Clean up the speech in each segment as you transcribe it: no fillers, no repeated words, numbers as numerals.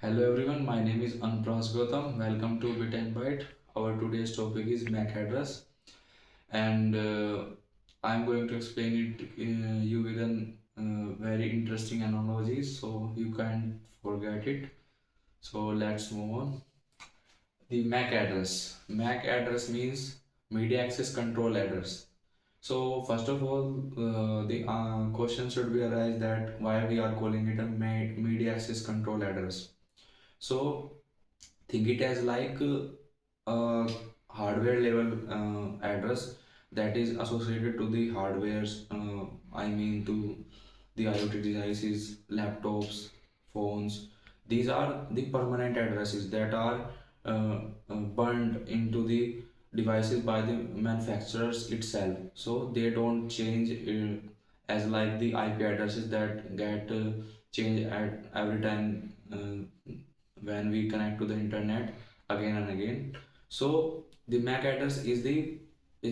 Hello everyone, my name is Anpras Gautam. Welcome to Bit and Byte. Our today's topic is MAC address, and I'm going to explain it you with an very interesting analogies so you can't forget it. So let's move on. The MAC address. MAC address means media access control address. So first of all, the question should be arise that why we are calling it a media access control address. So think it as like a hardware level address that is associated to the hardwares, I mean to the IoT devices, laptops, phones. These are the permanent addresses that are burned into the devices by the manufacturers itself. So they don't change as like the IP addresses that get changed at every time when we connect to the internet again and again. So the MAC address is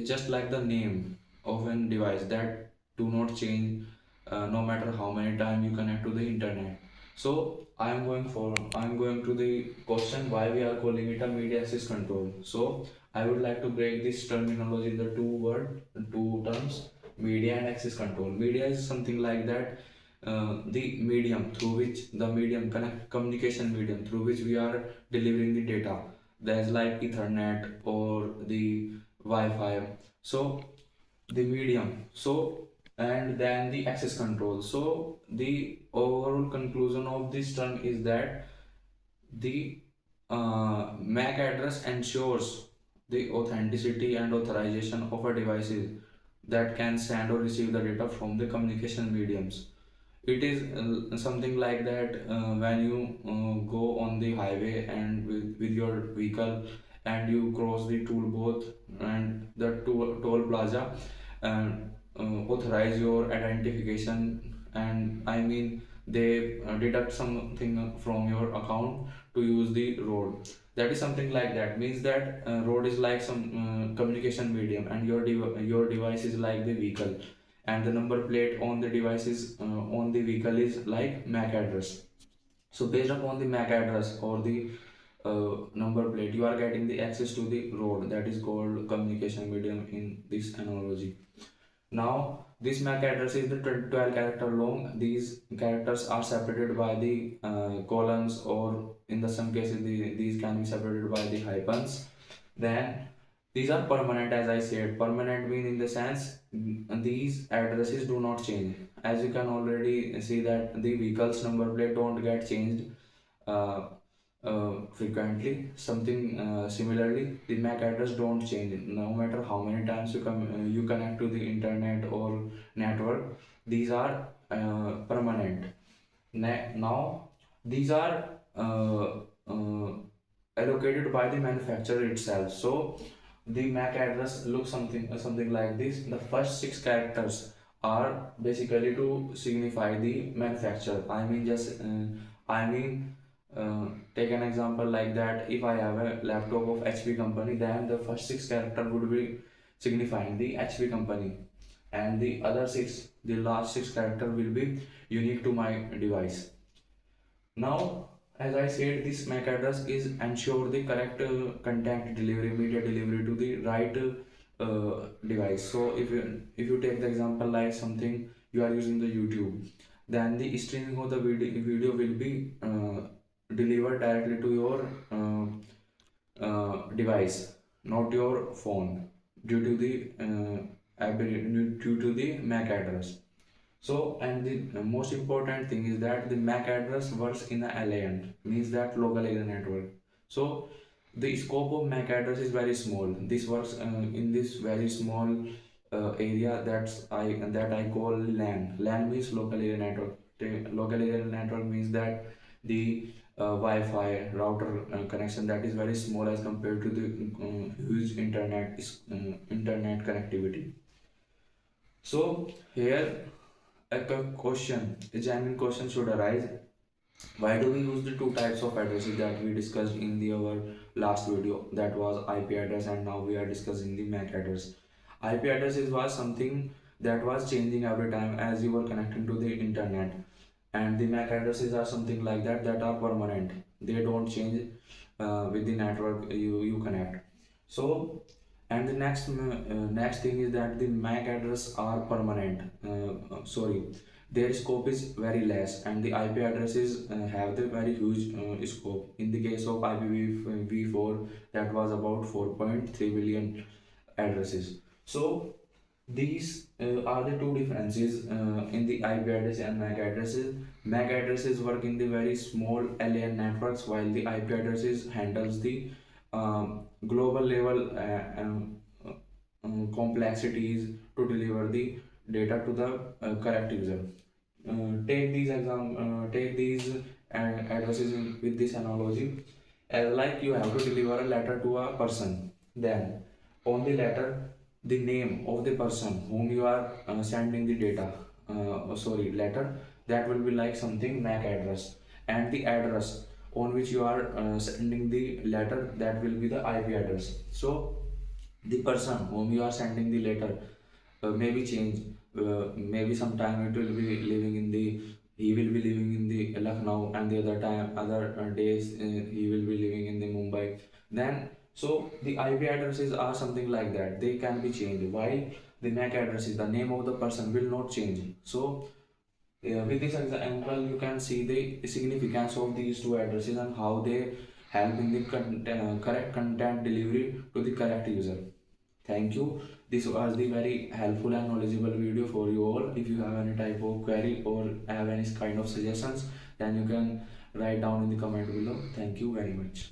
just like the name of an device that do not change no matter how many times you connect to the internet. So I'm going to the question why we are calling it a media access control. So I would like to break this terminology in the two terms, media and access control. Media is something like that, the medium through which the medium connect communication medium through which we are delivering the data. There's like Ethernet or the Wi-Fi. So the medium. So and then the access control. So the overall conclusion of this term is that the MAC address ensures the authenticity and authorization of a devices that can send or receive the data from the communication mediums. It is something like that when you go on the highway and with your vehicle and you cross the toll booth and the toll plaza and authorize your identification, and I mean they deduct something from your account to use the road. That is something like that means that road is like some communication medium and your device is like the vehicle, and the number plate on the device is on the vehicle is like MAC address. So based upon the MAC address or the number plate, you are getting the access to the road, that is called communication medium in this analogy. Now this MAC address is the 12 character long. These characters are separated by the colons, or in the some cases these can be separated by the hyphens. Then these are permanent, as I said. Permanent mean in the sense these addresses do not change. As you can already see that the vehicle's number plate don't get changed uh, frequently. Something similarly, the MAC address don't change no matter how many times you connect to the internet or network. These are permanent. Now these are uh, allocated by the manufacturer itself. So the MAC address looks something like this. The first six characters are basically to signify the manufacturer. I mean take an example like that. If I have a laptop of HP company, then the first six character would be signifying the HP company, and the other six, the last six character will be unique to my device. Now, as I said, this MAC address is ensure the correct content delivery, media delivery to the right device. So if you take the example like something you are using the YouTube, then the streaming of the video will be delivered directly to your device, not your phone, due to the due to the MAC address. So, and the most important thing is that the MAC address works in a LAN, means that local area network. So, the scope of MAC address is very small. This works in this very small area that I call LAN. LAN means local area network. Local area network means that the Wi-Fi router connection that is very small as compared to the huge internet connectivity. So here a genuine question should arise. Why do we use the two types of addresses that we discussed in our last video? That was IP address, and now we are discussing the MAC address. IP addresses was something that was changing every time as you were connecting to the internet, and the MAC addresses are something like that that are permanent. They don't change with the network you connect. So, and the next thing is that the MAC address are permanent. Sorry, their scope is very less, and the IP addresses have the very huge scope. In the case of IPv4, that was about 4.3 billion addresses. So these are the two differences in the IP address and MAC addresses. MAC addresses work in the very small LAN networks, while the IP addresses handles the global level complexities to deliver the data to the correct user. Take these addresses with this analogy. Like you have to deliver a letter to a person, then on the letter, the name of the person whom you are sending the data, letter, that will be like something MAC address, and the address on which you are sending the letter, that will be the IP address. So the person whom you are sending the letter maybe change, maybe sometime it will be living in the he will be living in the Lucknow, and the other days he will be living in the Mumbai. Then so the IP addresses are something like that, they can be changed, while the MAC addresses, the name of the person, will not change. So with this example you can see the significance of these two addresses and how they help in the correct content delivery to the correct user. Thank you. This was the very helpful and knowledgeable video for you all. If you have any type of query or have any kind of suggestions, then you can write down in the comment below. Thank you very much.